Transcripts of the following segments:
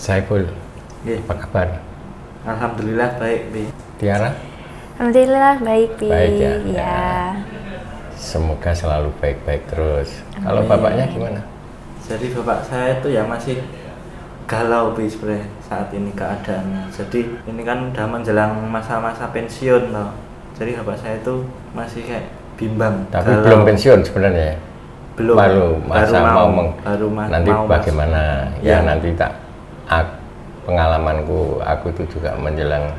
Saiful, Nggih. apa kabar? Alhamdulillah baik, Bi. Tiara? Alhamdulillah baik, Pi. Baik ya. Ya. Semoga selalu baik-baik terus. Kalau Amin. bapaknya gimana? Jadi bapak saya itu ya masih galau, Bi, sebenarnya saat ini keadaannya. Jadi ini kan udah menjelang masa-masa pensiun loh. Jadi bapak saya itu masih kayak bimbang. Tapi galau. belum pensiun sebenarnya. Belum. Baru nanti mau bagaimana? masuk. Ya Ya. nanti pengalamanku, aku itu juga menjelang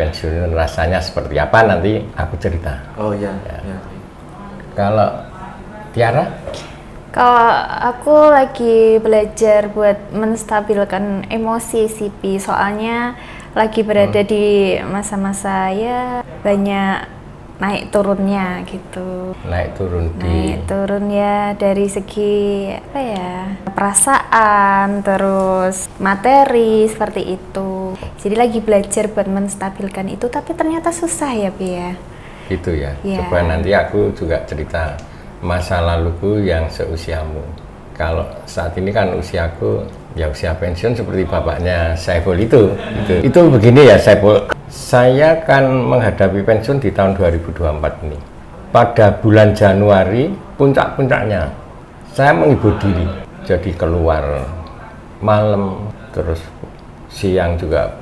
pensiun rasanya seperti apa nanti aku cerita. Oh ya. Ya. Ya. Kalau Tiara? Kalau aku lagi belajar buat menstabilkan emosi sih, Pi. Soalnya lagi berada di masa-masa ya banyak naik turunnya gitu. Naik turun Naik turun ya dari segi apa ya, perasaan, terus materi seperti itu. Jadi lagi belajar buat menstabilkan itu, tapi ternyata susah ya, Pi ya. gitu ya. Ya. Coba nanti aku juga cerita masa laluku yang seusiamu. Kalau saat ini kan usiaku ya usia pensiun seperti bapaknya Saiful itu. Itu begini ya Saiful. Saya kan menghadapi pensiun di tahun 2024 ini. Pada bulan Januari puncak-puncaknya saya menghibur diri. Jadi keluar malam, terus siang juga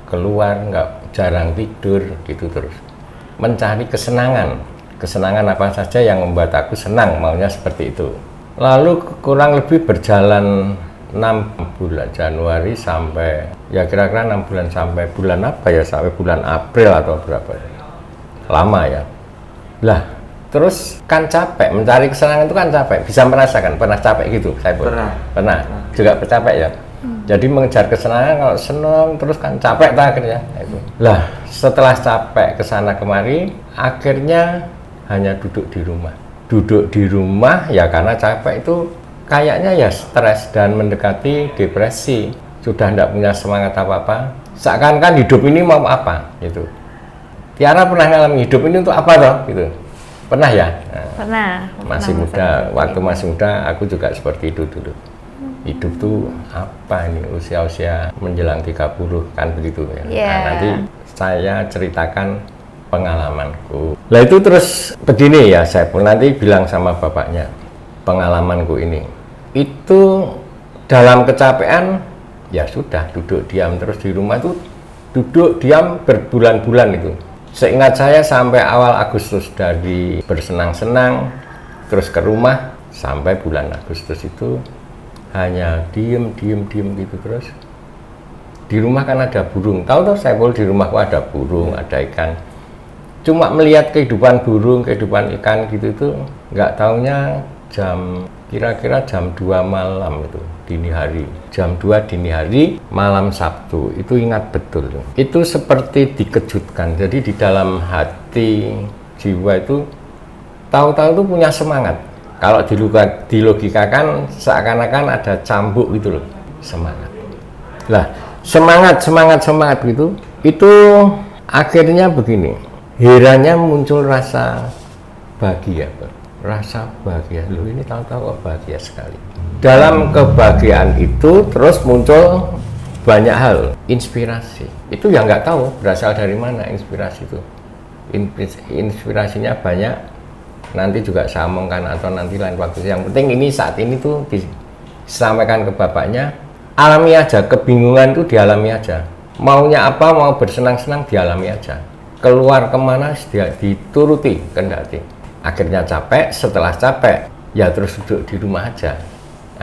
keluar, nggak jarang tidur gitu terus. Mencari kesenangan apa saja yang membuat aku senang, maunya seperti itu. Lalu kurang lebih berjalan 6 bulan, Januari sampai ya kira-kira 6 bulan sampai bulan apa ya, sampai bulan April atau berapa, lama ya. Lah terus kan capek, mencari kesenangan itu kan capek, bisa merasakan, pernah capek gitu saya pernah juga capek ya. Jadi mengejar kesenangan, kalau senang terus kan capek tak akhirnya itu. Lah setelah capek kesana kemari, akhirnya hanya duduk di rumah ya karena capek itu kayaknya ya stres dan mendekati depresi, sudah tidak punya semangat apa-apa, seakan-akan hidup ini mau apa gitu. Tiara pernah ngalamin hidup ini untuk apa toh gitu? Pernah ya? Nah, Pernah. masih muda, waktu masih muda aku juga seperti itu dulu. Hidup tuh apa ini, usia-usia menjelang 30 kan begitu ya. Yeah. Nah, nanti saya ceritakan pengalamanku. Lah itu terus begini ya, saya pun nanti bilang sama bapaknya pengalamanku ini. Itu dalam kecapean ya sudah duduk diam terus di rumah itu, duduk diam berbulan-bulan itu. Seingat saya sampai awal Agustus, dari bersenang-senang terus ke rumah sampai bulan Agustus itu hanya diem gitu terus. Di rumah kan ada burung, tahu saya di rumahku ada burung, ada ikan. Cuma melihat kehidupan burung, kehidupan ikan gitu itu nggak taunya kira-kira jam 2 malam itu dini hari, jam 2 dini hari malam Sabtu itu ingat betul. Itu seperti dikejutkan. Jadi di dalam hati jiwa itu tahu-tahu itu punya semangat. Kalau dilogikakan seakan-akan ada cambuk gitu loh, semangat. Lah semangat gitu, itu akhirnya begini, herannya muncul rasa bahagia, loh ini tahu-tahu kok bahagia sekali. Dalam kebahagiaan itu terus muncul banyak hal, inspirasi. Itu yang nggak tahu berasal dari mana inspirasi itu. Inspirasinya banyak. Nanti juga saya omongkan atau nanti lain waktu. Yang penting ini saat ini tuh disampaikan ke bapaknya, alami aja, kebingungan tuh dialami aja. Maunya apa, mau bersenang-senang dialami aja. Keluar kemana dituruti kendati. Akhirnya capek, setelah capek ya terus duduk di rumah aja.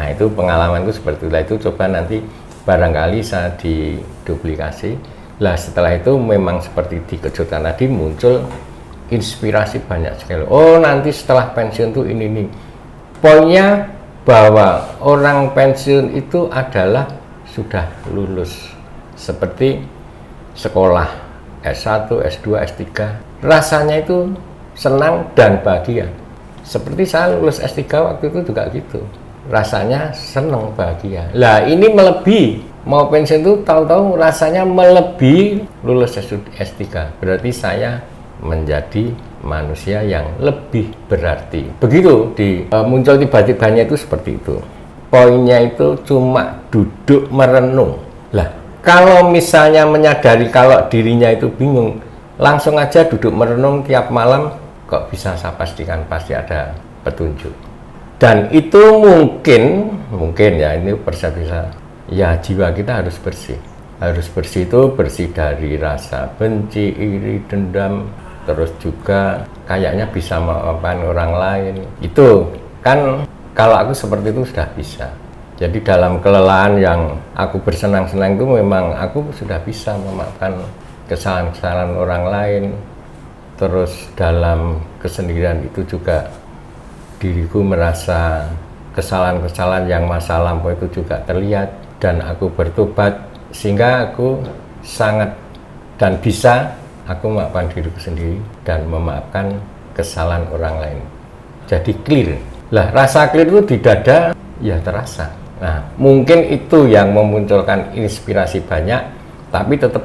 Nah itu pengalamanku seperti itu. Itu coba nanti barangkali saya diduplikasi. Lah setelah itu memang seperti dikejutkan tadi muncul inspirasi banyak sekali. Oh nanti setelah pensiun tuh ini. Poinnya bahwa orang pensiun itu adalah sudah lulus. Seperti sekolah S1, S2, S3. Rasanya itu senang dan bahagia. Seperti saya lulus S3 waktu itu juga gitu. Rasanya senang, bahagia. Lah ini melebihi. Mau pensiun itu tahu-tahu rasanya melebihi lulus S3. Berarti saya menjadi manusia yang lebih berarti. Begitu muncul tiba-tibanya itu seperti itu. Poinnya itu cuma duduk merenung. Lah, kalau misalnya menyadari kalau dirinya itu bingung, langsung aja duduk merenung tiap malam, kok bisa saya pastikan pasti ada petunjuk. Dan itu mungkin ya, ini persepsi saya, ya jiwa kita harus bersih. Harus bersih itu bersih dari rasa benci, iri, dendam, terus juga kayaknya bisa memaafkan orang lain. Itu kan kalau aku seperti itu sudah bisa. Jadi dalam kelelahan yang aku bersenang-senang itu memang aku sudah bisa memaafkan kesalahan-kesalahan orang lain. Terus dalam kesendirian itu juga diriku merasa kesalahan-kesalahan yang masa lampau itu juga terlihat, dan aku bertobat sehingga aku sangat dan bisa aku memaafkan diriku sendiri dan memaafkan kesalahan orang lain. Jadi clear. Lah, rasa clear itu di dada ya terasa. Nah, mungkin itu yang memunculkan inspirasi banyak, tapi tetap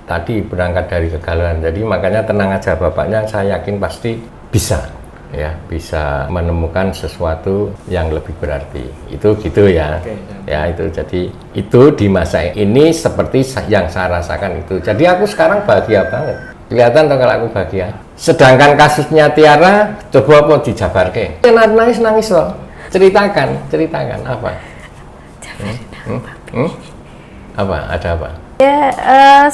tadi berangkat dari kegalauan. Jadi makanya tenang aja bapaknya, saya yakin pasti bisa, ya, bisa menemukan sesuatu yang lebih berarti. Itu gitu ya. Ya, itu jadi itu di masa ini seperti yang saya rasakan itu. Jadi aku sekarang bahagia banget. Kelihatan toh kalau aku bahagia. Sedangkan kasusnya Tiara, coba apa dijabarke? Nangis loh. Ceritakan apa? Apa? Ada apa? Ya,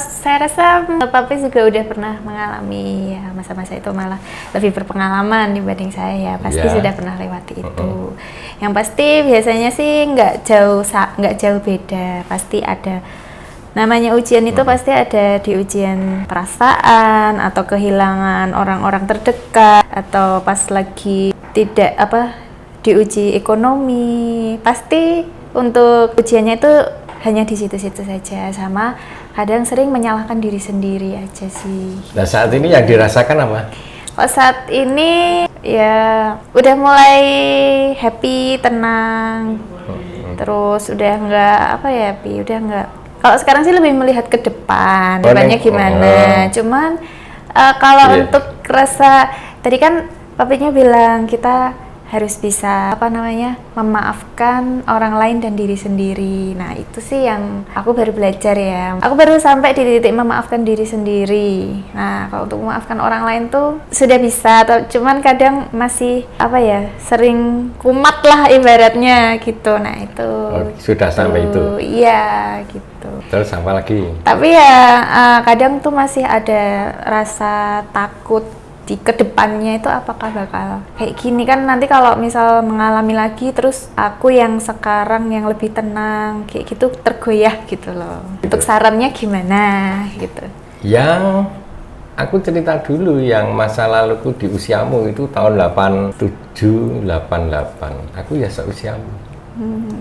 saya rasa Papi juga udah pernah mengalami ya masa-masa itu, malah lebih berpengalaman dibanding saya ya. Pasti sudah pernah lewati itu. Yang pasti biasanya sih nggak jauh beda. Pasti ada namanya ujian itu, pasti ada di ujian perasaan atau kehilangan orang-orang terdekat, atau pas lagi tidak diuji ekonomi. Pasti untuk ujiannya itu hanya di situ-situ saja, sama kadang sering menyalahkan diri sendiri aja sih. Nah, saat ini yang dirasakan apa? Kalau saat ini ya udah mulai happy, tenang, terus udah nggak udah nggak. Kalau sekarang sih lebih melihat ke depan, depannya gimana. Cuman kalau untuk rasa tadi kan papinya bilang kita harus bisa memaafkan orang lain dan diri sendiri. Nah, itu sih yang aku baru belajar ya. Aku baru sampai di titik memaafkan diri sendiri. Nah, kalau untuk memaafkan orang lain tuh sudah bisa, cuman kadang masih sering kumat lah ibaratnya gitu. Nah, itu sudah sampai itu. Iya, gitu. Terus apa lagi? Tapi ya kadang tuh masih ada rasa takut di kedepannya itu, apakah bakal kayak gini kan nanti kalau misal mengalami lagi, terus aku yang sekarang yang lebih tenang kayak gitu tergoyah gitu loh. Untuk sarannya gimana gitu? Yang aku cerita dulu yang masa laluku di usiamu itu tahun 87, 88. Aku ya seusiamu.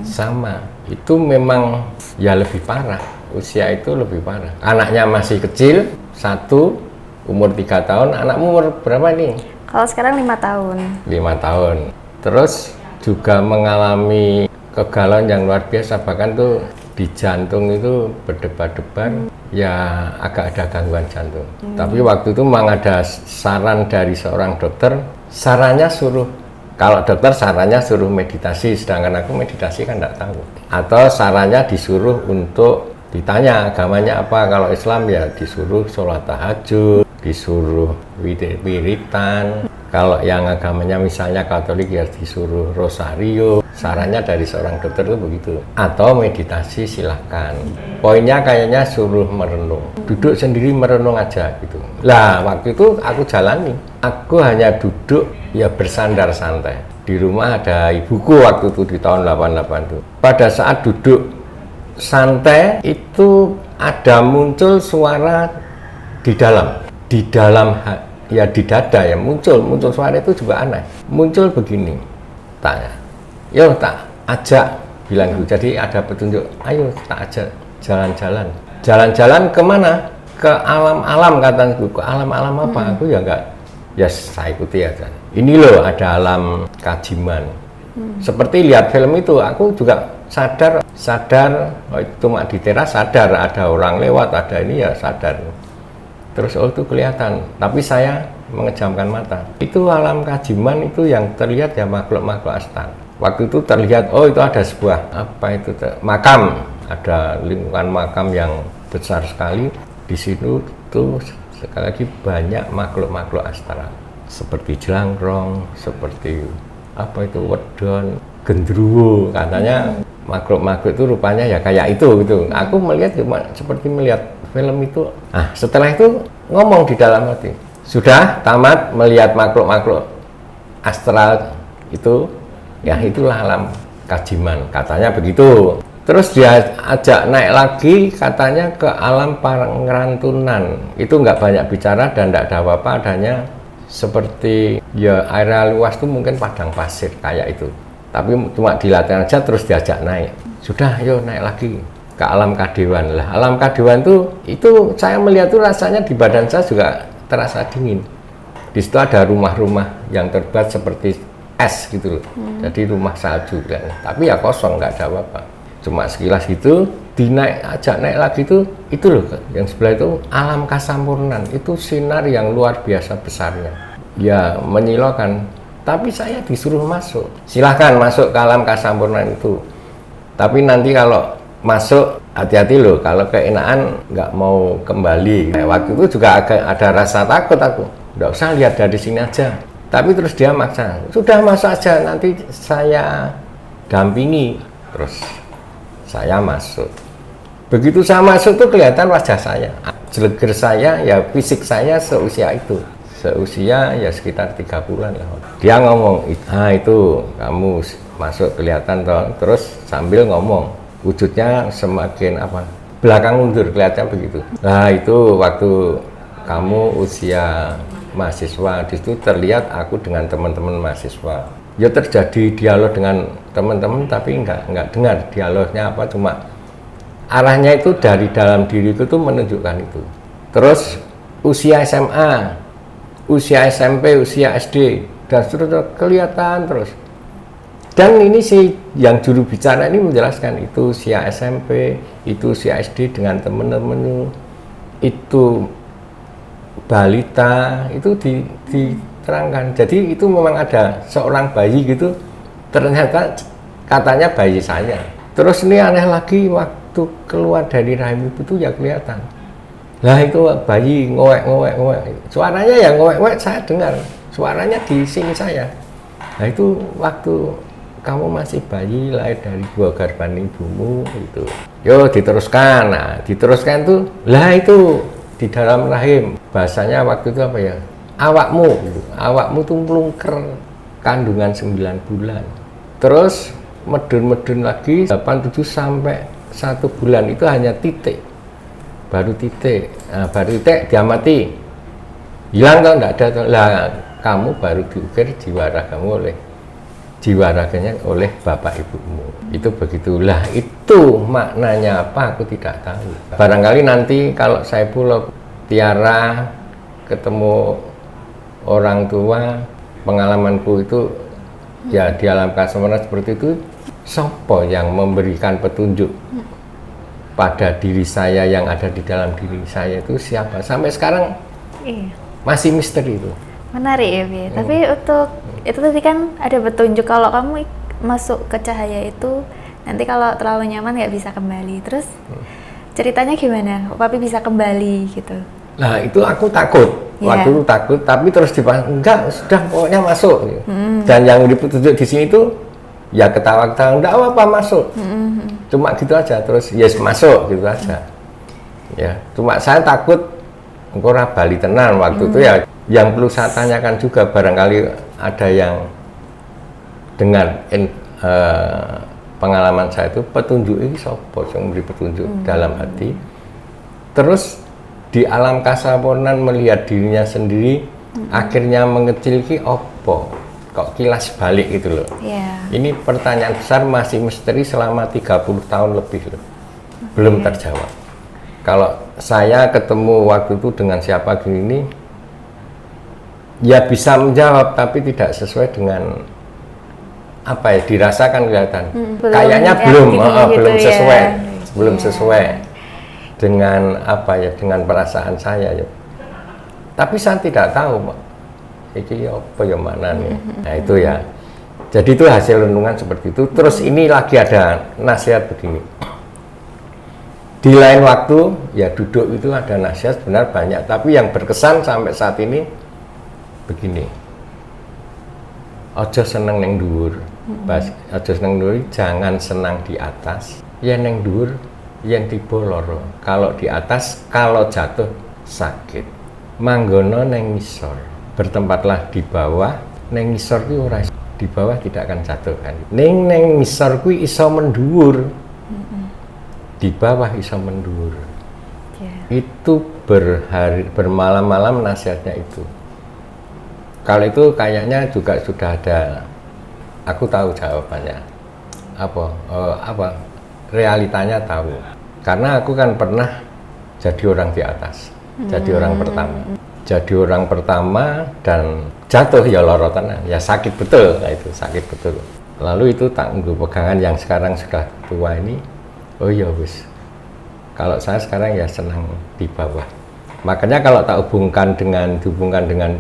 Sama. Itu memang ya lebih parah. Usia itu lebih parah. Anaknya masih kecil, satu, umur 3 tahun, anakmu umur berapa nih? Kalau sekarang 5 tahun. 5 tahun. Terus juga mengalami kegalauan yang luar biasa, bahkan tuh di jantung itu berdebar-debar, ya agak ada gangguan jantung. Tapi waktu itu memang ada saran dari seorang dokter, kalau dokter sarannya suruh meditasi, sedangkan aku meditasi kan nggak tahu. Atau sarannya disuruh untuk ditanya agamanya apa. Kalau Islam ya disuruh sholat tahajud, disuruh wiritan. Kalau yang agamanya misalnya Katolik ya disuruh rosario. Sarannya dari seorang dokter itu begitu. Atau meditasi silahkan. Poinnya kayaknya suruh merenung. Duduk sendiri merenung aja gitu. Lah waktu itu aku jalani. Aku hanya duduk ya bersandar santai. Di rumah ada ibuku waktu itu di tahun 88 itu. Pada saat duduk santai itu ada muncul suara di dalam ya di dada ya muncul suara itu juga aneh. Muncul begini, tanya, yo tak ajak, bilang gitu. Jadi ada petunjuk, ayo tak ajak jalan-jalan kemana? Ke alam-alam, kataku. Ke alam-alam apa? Aku ya enggak, ya saya ikuti aja. Ini loh ada alam Kajiman. Seperti lihat film itu, aku juga sadar cuma di teras sadar ada orang lewat, ada ini ya sadar. Terus itu kelihatan, tapi saya mengejamkan mata. Itu alam Kajiman itu yang terlihat ya makhluk-makhluk astral. Waktu itu terlihat, itu ada sebuah makam ada lingkungan makam yang besar sekali. Di situ tuh sekali lagi banyak makhluk-makhluk astral seperti jelangkrong, seperti apa itu wedon, gendruwo. Katanya makhluk-makhluk itu rupanya ya kayak itu gitu. Aku melihat cuma seperti melihat film itu. Nah, setelah itu ngomong di dalam hati, sudah tamat melihat makhluk-makhluk astral itu, ya itulah alam kajiman, katanya begitu. Terus dia ajak naik lagi katanya ke alam Pangrantunan. Itu nggak banyak bicara dan nggak ada apa-apa, adanya seperti ya area luas itu mungkin padang pasir kayak itu. Tapi cuma dilatih aja terus diajak naik. Sudah, ayo naik lagi ke alam Kadewan. Lah, alam Kadewan itu saya melihat tuh rasanya di badan saya juga terasa dingin. Di situ ada rumah-rumah yang terbuat seperti es gitu loh. Jadi rumah salju kan. Tapi ya kosong, nggak ada apa-apa. Cuma sekilas itu ajak naik lagi itu loh yang sebelah itu alam Kasampurnan. Itu sinar yang luar biasa besarnya. Ya menyilaukan. Tapi saya disuruh masuk. Silahkan masuk ke alam Kasampurnan itu. Tapi nanti kalau masuk hati-hati loh, kalau keenaan nggak mau kembali. Waktu itu juga ada rasa takut aku. Nggak usah lihat dari sini aja. Tapi terus dia maksa, sudah masuk aja, nanti saya dampingi. Terus saya masuk. Begitu saya masuk tuh kelihatan wajah saya, jeleger saya, ya fisik saya seusia itu. Seusia ya sekitar 3 bulan lah. Dia ngomong, itu kamu masuk kelihatan toh. Terus sambil ngomong, wujudnya semakin belakang mundur, kelihatan begitu. Nah itu waktu kamu usia mahasiswa, di situ terlihat aku dengan teman-teman mahasiswa. Ya terjadi dialog dengan teman-teman, tapi nggak dengar dialognya apa, cuma arahnya itu dari dalam diriku tuh menunjukkan itu. Terus usia SMA, usia SMP, usia SD, dan seterusnya kelihatan terus. Dan ini sih yang juru bicara ini menjelaskan itu usia SMP, itu usia SD dengan teman-teman itu balita, itu diterangkan. Jadi itu memang ada seorang bayi gitu, ternyata katanya bayi saya. Terus ini aneh lagi, waktu keluar dari rahim ibu itu ya kelihatan. Lah itu bayi ngowek. Suaranya ya ngowek, saya dengar. Suaranya di sini saya. Nah itu waktu kamu masih bayi, lahir dari gua garban ibumu itu. Yo diteruskan. Nah, diteruskan tuh. Lah itu di dalam rahim, bahasanya waktu itu apa ya, awakmu tuh melungker kandungan 9 bulan, terus medun lagi 87 sampai 1 bulan, itu hanya titik, baru titik. Nah, baru titik dia mati, hilang atau enggak ada. Lah kamu baru diukir jiwa raganya oleh bapak ibumu. Itu begitulah. Itu maknanya apa aku tidak tahu. Barangkali nanti kalau saya pulau Tiara ketemu orang tua, pengalamanku itu ya di alam Kasampurnan seperti itu. Sopo yang memberikan petunjuk pada diri saya, yang ada di dalam diri saya itu siapa? Sampai sekarang masih misteri itu. Menarik ya, Bi. Tapi untuk itu tadi kan ada petunjuk kalau kamu masuk ke cahaya itu nanti kalau terlalu nyaman nggak bisa kembali. Terus ceritanya gimana? Papi bisa kembali gitu? Nah itu aku takut. Waktu itu takut, tapi terus enggak, sudah pokoknya masuk. Dan yang dipetunjuk di sini itu ya ketawa-ketawa, enggak apa-apa masuk. Cuma gitu aja, terus yes masuk gitu aja. Ya, cuma saya takut engkau bali tenan waktu itu ya. Yang perlu saya tanyakan juga, barangkali ada yang dengar pengalaman saya itu, petunjuk ini sopo yang memberi petunjuk dalam hati. Terus di alam Kasampurnan melihat dirinya sendiri, akhirnya mengecil ki opo, kok kilas balik gitu loh. Ini pertanyaan besar, masih misteri selama 30 tahun lebih loh, belum terjawab. Kalau saya ketemu waktu itu dengan siapa gini, ya bisa menjawab, tapi tidak sesuai dengan apa ya dirasakan, kelihatan. Kayaknya belum sesuai, belum sesuai dengan apa ya, dengan perasaan saya ya. Tapi saya tidak tahu, Pak. Ini apa ya mana nih? Nah itu ya. Jadi itu hasil renungan seperti itu. Terus ini lagi ada nasihat begini. Di lain waktu ya duduk itu ada nasihat sebenarnya banyak, tapi yang berkesan sampai saat ini begini. Ojo seneng neng dhuwur. Ojo seneng dhuwur, jangan senang di atas. Ya neng dhuwur yang tiba loro. Kalau di atas, kalau jatuh sakit. Manggono neng ngisor. Bertempatlah di bawah. Neng ngisor kuwi ora, di bawah tidak akan jatuh kan. Neng ngisor kuwi iso mendhuwur. Di bawah iso mendhuwur. Itu bermalam-malam nasihatnya itu. Kalau itu kayaknya juga sudah ada, aku tahu jawabannya. Apa realitanya tahu. Karena aku kan pernah jadi orang di atas, jadi orang pertama. Jadi orang pertama dan jatuh ya lorotan, ya sakit betul, nah itu sakit betul. Lalu itu tangguh pegangan yang sekarang sudah tua ini, oh ya wis. Kalau saya sekarang ya senang di bawah. Makanya kalau tak hubungkan dengan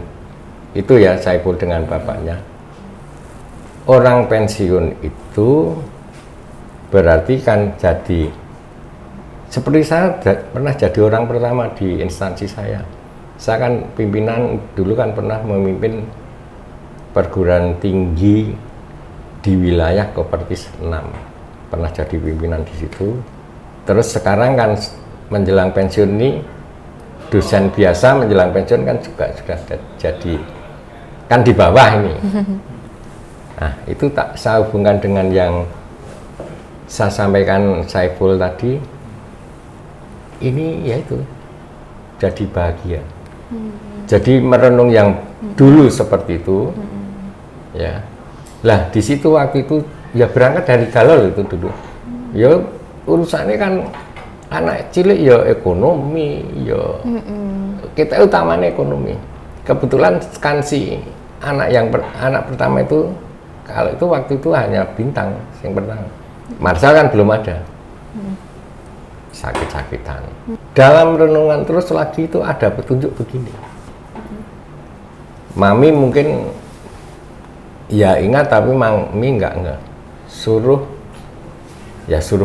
itu ya Saiful dengan bapaknya, orang pensiun itu berarti kan jadi seperti saya pernah jadi orang pertama di instansi saya kan pimpinan dulu kan pernah memimpin perguruan tinggi di wilayah Kopertis 6, pernah jadi pimpinan di situ. Terus sekarang kan menjelang pensiun ini dosen biasa menjelang pensiun kan juga sudah jadi kan di bawah ini. Nah, itu tak saya hubungkan dengan yang saya sampaikan Saiful tadi. Ini yaitu jadi bahagia. Jadi merenung yang dulu seperti itu. Ya. Lah di situ waktu itu ya berangkat dari galau itu dulu. Ya urusannya kan anak cilik ya ekonomi, ya kita utamanya ekonomi. Kebetulan kan si anak pertama itu kalau itu waktu itu hanya Bintang yang pertama. Marcel kan belum ada. Sakit-sakitan. Dalam renungan terus lagi itu ada petunjuk begini. Mami mungkin ya ingat tapi Mami enggak. Suruh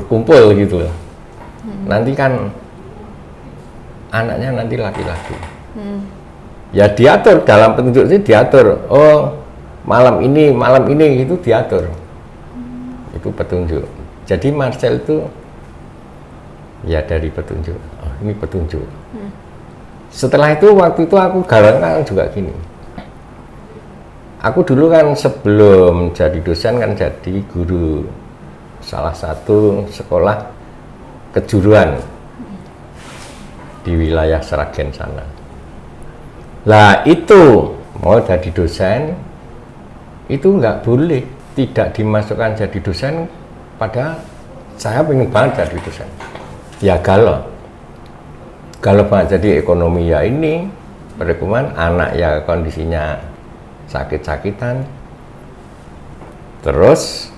kumpul gitu loh. Nanti kan anaknya nanti laki-laki. Ya diatur dalam petunjuk ini diatur. Oh, malam ini itu diatur. Itu petunjuk. Jadi Marcel itu ya dari petunjuk. Oh, ini petunjuk. Setelah itu waktu itu aku galau kan juga gini. Aku dulu kan sebelum jadi dosen kan jadi guru salah satu sekolah kejuruan di wilayah Sragen sana. Lah itu mau jadi dosen itu nggak boleh, tidak dimasukkan jadi dosen, padahal saya pengen banget jadi dosen. Ya galau banget. Jadi ekonomi ya ini, perekonomian, anak ya kondisinya sakit-sakitan, terus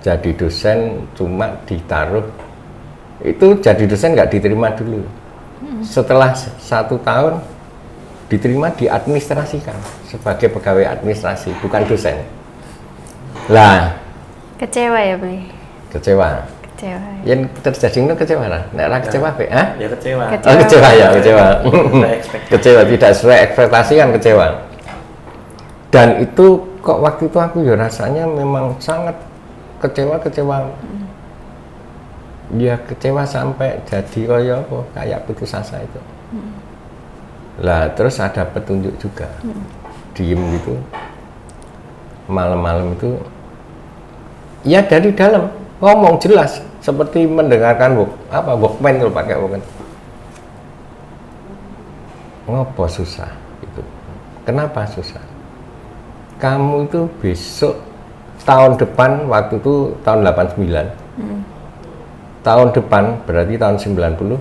jadi dosen cuma ditaruh, itu jadi dosen nggak diterima dulu. Setelah 1 tahun diterima diadministrasikan sebagai pegawai administrasi, bukan dosen. Lah Kecewa ya, Bre? kecewa. Yang terjadi itu kecewa lah. Nek ora kecewa be, ah? Ya kecewa. Oh, kecewa ya, kecewa. Sesuai ekspektasi. Kecewa tidak sesuai ekspektasi kan kecewa. Dan itu kok waktu itu aku ya rasanya memang sangat kecewa. Ya kecewa sampai jadi kayak putus asa itu. Lah terus ada petunjuk juga. Diem gitu. Malam-malam itu ya dari dalam ngomong jelas seperti mendengarkan Walkman kalau pakai Walkman. Ngopo susah itu. Kenapa susah? Kamu itu besok tahun depan, waktu itu tahun 89. Tahun depan berarti tahun 90.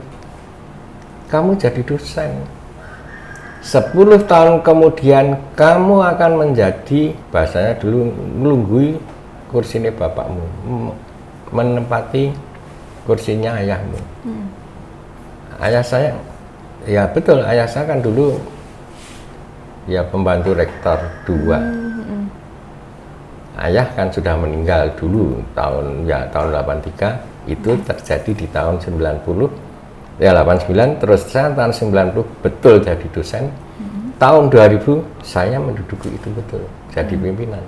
Kamu jadi dosen. 10 tahun kemudian kamu akan menjadi, bahasanya dulu, melunggui kursinya bapakmu, menempati kursinya ayahmu. Ayah saya, ya betul, ayah saya kan dulu ya pembantu rektor 2. Ayah kan sudah meninggal dulu tahun 83. Itu terjadi di tahun 90, ya 89, terus saya tahun 90 betul jadi dosen. Tahun 2000 saya menduduki itu betul, jadi pimpinan.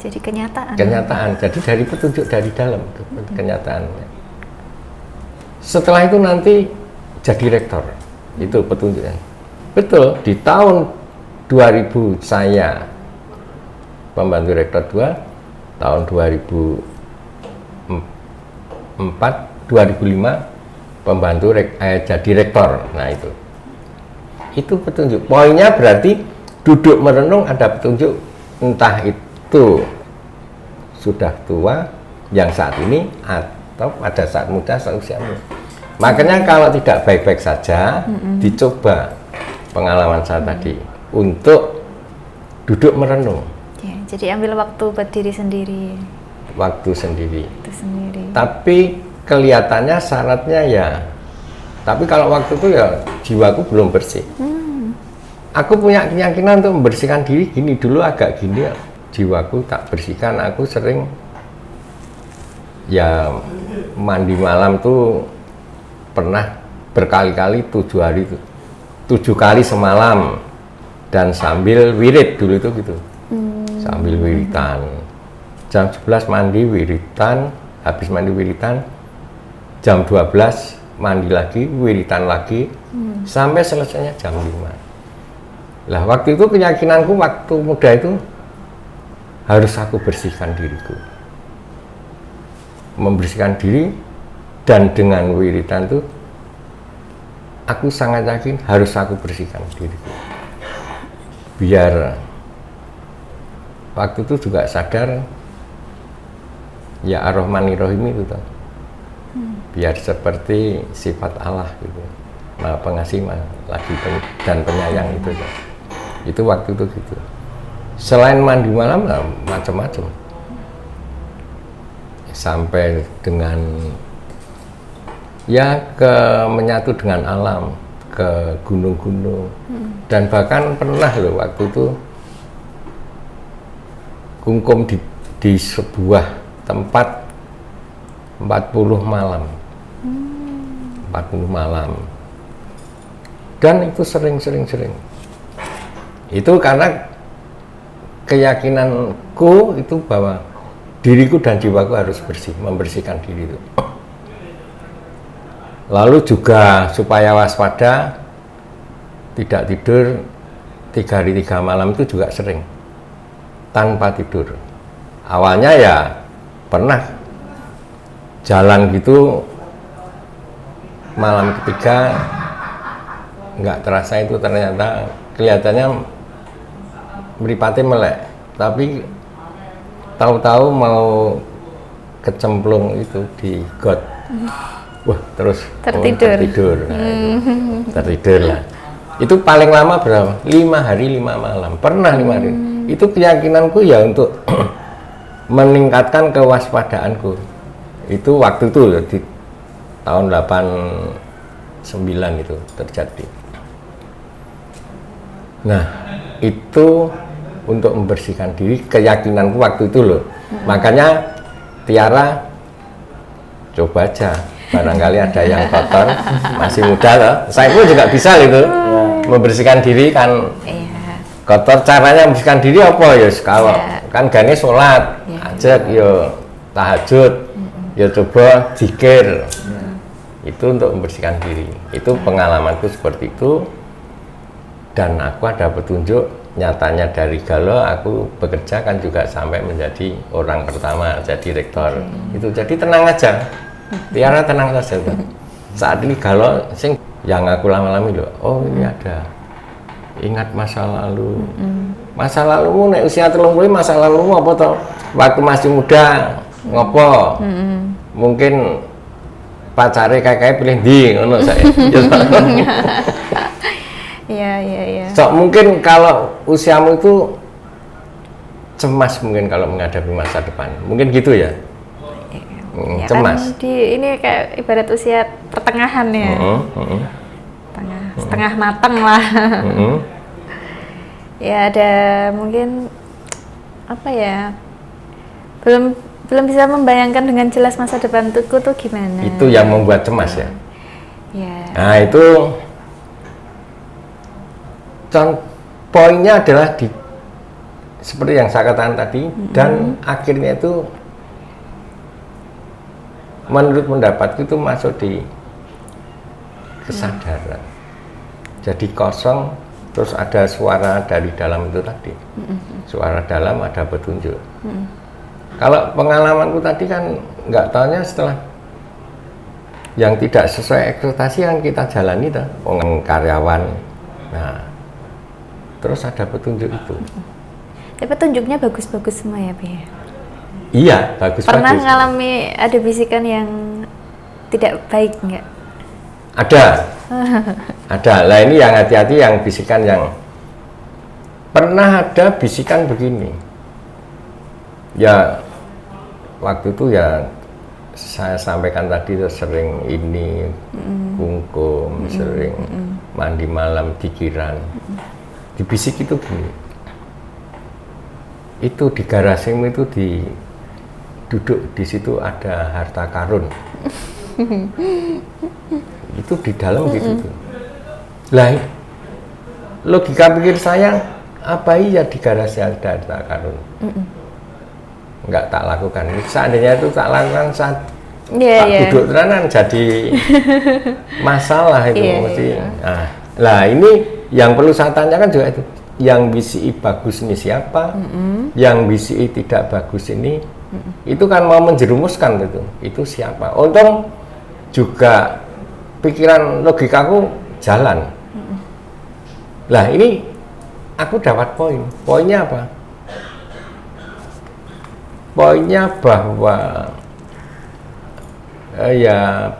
Jadi kenyataan. Kenyataan, jadi dari petunjuk dari dalam, itu kenyataannya. Setelah itu nanti jadi rektor, itu petunjuknya. Betul, di tahun 2000 saya pembantu rektor 2, tahun 2005 pembantu jadi rektor. Nah itu petunjuk. Poinnya berarti duduk merenung ada petunjuk, entah itu sudah tua yang saat ini atau pada saat muda seusiamu. Makanya kalau tidak baik-baik saja, dicoba pengalaman saya tadi untuk duduk merenung. Ya, jadi ambil waktu buat diri sendiri. Waktu sendiri. Itu sendiri. Tapi kelihatannya syaratnya ya. Tapi kalau waktu itu ya jiwaku belum bersih. Aku punya keyakinan untuk membersihkan diri gini dulu agak gini ya. Jiwaku tak bersihkan. Aku sering ya mandi malam tuh pernah berkali-kali 7 hari itu 7 kali semalam dan sambil wirid dulu itu gitu. Sambil wiritan. Jam 11 mandi wiritan, habis mandi wiritan jam 12 mandi lagi, wiritan lagi, sampai selesainya jam 5. Lah waktu itu keyakinanku waktu muda itu harus aku bersihkan diriku, membersihkan diri, dan dengan wiritan itu aku sangat yakin harus aku bersihkan diriku, biar waktu itu juga sadar ya ar-Rahmani Rahim itu toh. Biar seperti sifat Allah gitu, Maha Pengasih lagi dan penyayang itu. Itu waktu itu gitu. Selain mandi malam macam-macam, sampai dengan ya menyatu dengan alam, ke gunung-gunung, dan bahkan pernah loh waktu itu kungkum di sebuah tempat 40 malam. 40 malam. Dan itu sering. Itu karena keyakinanku itu bahwa diriku dan jiwaku harus bersih, membersihkan diri itu. Lalu juga supaya waspada, tidak tidur 3 hari 3 malam itu juga sering. Tanpa tidur. Awalnya ya pernah jalan gitu, malam ketiga nggak terasa itu ternyata kelihatannya mripate melek, tapi tahu-tahu mau kecemplung itu di got. Wah, terus tertidur. Nah, tertidur lah. Itu paling lama berapa? 5 hari 5 malam. Pernah 5 hari. Itu keyakinanku ya untuk meningkatkan kewaspadaanku. Itu waktu itu di tahun 89 itu terjadi. Nah, itu untuk membersihkan diri, keyakinanku waktu itu loh. Makanya Tiara coba aja, barangkali ada yang kotor, masih muda loh. Saya pun juga bisa gitu, membersihkan diri kan. Kotor, caranya membersihkan diri apa ya? Kalau kan gane sholat, ajak yo tahajud, ya coba zikir. Itu untuk membersihkan diri. Itu pengalamanku seperti itu. Dan aku ada petunjuk nyatanya dari Galuh, aku bekerja kan juga sampai menjadi orang pertama jadi rektor. Itu jadi tenang aja, Tiara tenang saja tuh. Saat ini Galuh sing yang aku lama-lama loh, oh ini ada, ingat masa lalu. Masa lalumu nek usia 30 masa lalumu apa toh? Waktu masih muda ngopo? Mungkin pacare kayak pilih di ngono saya. Iya. So, mungkin kalau usiamu itu cemas mungkin kalau menghadapi masa depan. Mungkin gitu ya. Ya cemas. Kan ini kayak ibarat usia pertengahan ya. Setengah matang lah. Ya ada mungkin apa ya? belum bisa membayangkan dengan jelas masa depanku tuh gimana. Itu yang membuat cemas ya. Ya. Nah itu poinnya adalah seperti yang saya katakan tadi, dan akhirnya itu menurut pendapatku itu masuk di kesadaran. Jadi kosong, terus ada suara dari dalam itu tadi. Suara dalam, ada petunjuk. Kalau pengalamanku tadi kan nggak taunya setelah yang tidak sesuai ekspektasi yang kita jalani tuh, karyawan. Nah, terus ada petunjuk itu. Tapi petunjuknya bagus-bagus semua ya, Bi? Iya, bagus-bagus. Pernah ngalami ada bisikan yang tidak baik nggak? Ada. Ada. Lah ini yang hati-hati, yang bisikan yang pernah ada bisikan begini. Ya, waktu itu ya saya sampaikan tadi tuh sering ini kungkum, sering mandi malam pikiran. Dibisik itu gini. Itu di garasimu itu duduk di situ ada harta karun. Itu di dalam gitu tuh. Lah logika pikir saya, apa iya di garasi ada harta karun? Nggak tak lakukan. Seandainya itu tak lakukan saat tak duduk tenanan jadi masalah itu mesti. Nah, lah ini yang perlu saya tanyakan juga itu, yang bisi bagus ini siapa, yang bisi tidak bagus ini, itu kan mau menjerumuskan itu siapa. Untung juga pikiran logikaku jalan. Lah ini aku dapat poinnya apa? Poinnya bahwa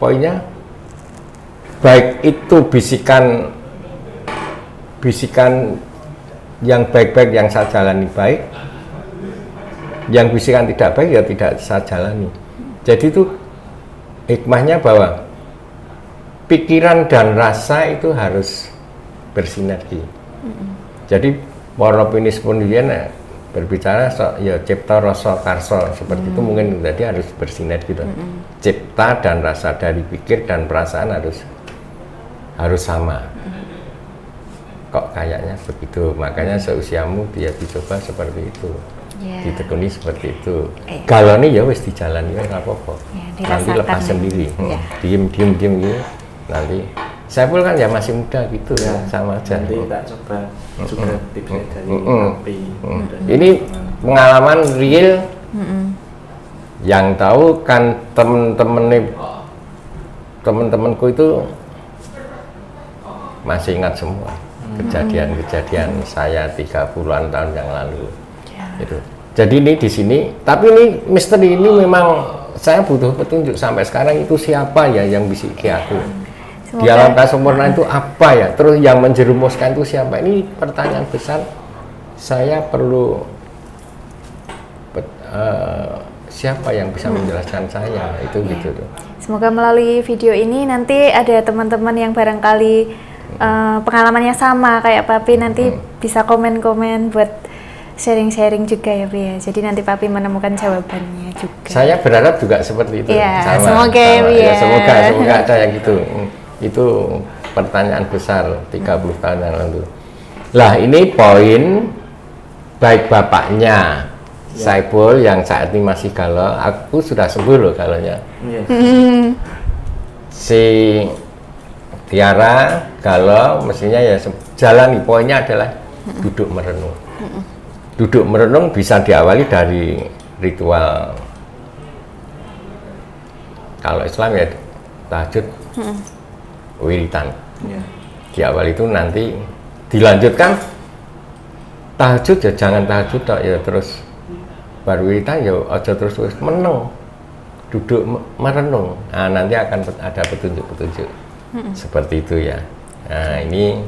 poinnya baik itu bisikan yang baik-baik yang saya jalani baik, yang bisikan tidak baik ya tidak saya jalani. Jadi itu hikmahnya bahwa pikiran dan rasa itu harus bersinergi. Jadi Moropinis pun dia berbicara ya cipta rasa karsa seperti itu, mungkin tadi harus bersinergi gitu. Cipta dan rasa dari pikir dan perasaan harus sama. Kok kayaknya begitu, makanya seusiamu dia dicoba seperti itu, ditekuni seperti itu. Kalau ini ya wis dijalani ya nggak apa-apa, nanti lepas sendiri. Diem gitu. Nanti saya pun kan ya masih muda gitu ya, sama aja. Nanti tak coba juga tipsnya dari Api. Ini pengalaman real. Yang tahu kan temen-temenku itu masih ingat semua kejadian-kejadian saya 30-an tahun yang lalu. Gitu. Jadi ini di sini, tapi ini misteri ini memang saya butuh petunjuk sampai sekarang, itu siapa ya yang bisiki aku. Di alam kesempurnaan itu apa ya? Terus yang menjerumuskan itu siapa? Ini pertanyaan besar. Saya perlu siapa yang bisa menjelaskan saya itu gitu tuh. Semoga melalui video ini nanti ada teman-teman yang barangkali pengalamannya sama kayak Papi, nanti bisa komen-komen buat sharing-sharing juga ya, Bi ya. Jadi nanti Papi menemukan jawabannya juga. Saya berharap juga seperti itu. Ya, sama, semoga sama. ya. Semoga ada yang gitu. Itu pertanyaan besar 30 tahun yang lalu. Lah ini poin baik bapaknya Saiful yang saat ini masih galau, aku sudah sembuh loh galaunya. Si Tiara galau, mestinya ya jalani. Poinnya adalah duduk merenung. Duduk merenung bisa diawali dari ritual. Kalau Islam ya tahajud, wiritan. Di awal itu nanti dilanjutkan tahajud ya jangan tahajud ya terus baru wiritan ya aja terus meneng, duduk merenung. Nah, nanti akan ada petunjuk-petunjuk seperti itu ya. Nah ini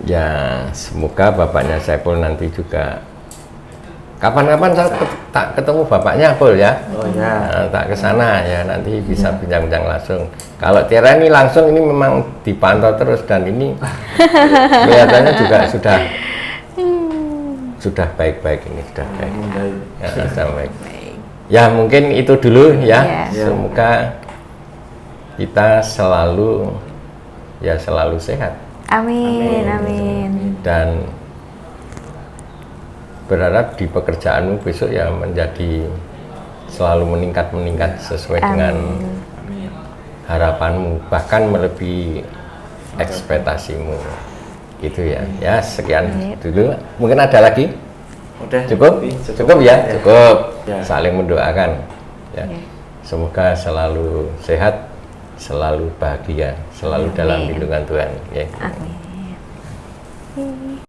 ya semoga bapaknya Saiful nanti juga kapan-kapan saya tak ketemu bapaknya Pul ya. Nah, tak ke sana ya, nanti bisa bincang-bincang langsung. Kalau Tiara ini langsung ini memang dipantau terus dan ini kelihatannya juga sudah baik-baik ini, sudah baik. Ya, sudah baik. Ya mungkin itu dulu ya. Iya. Semoga kita selalu sehat Amin, amin. dan berharap di pekerjaanmu besok ya menjadi selalu meningkat sesuai dengan Amin. harapanmu, bahkan melebihi ekspektasimu gitu ya. Ya sekian dulu, mungkin ada lagi. Udah Cukup Ya. cukup Ya. saling mendoakan ya. Ya. Semoga selalu sehat, selalu bahagia, selalu dalam Amin. lindungan Tuhan ya. Amin.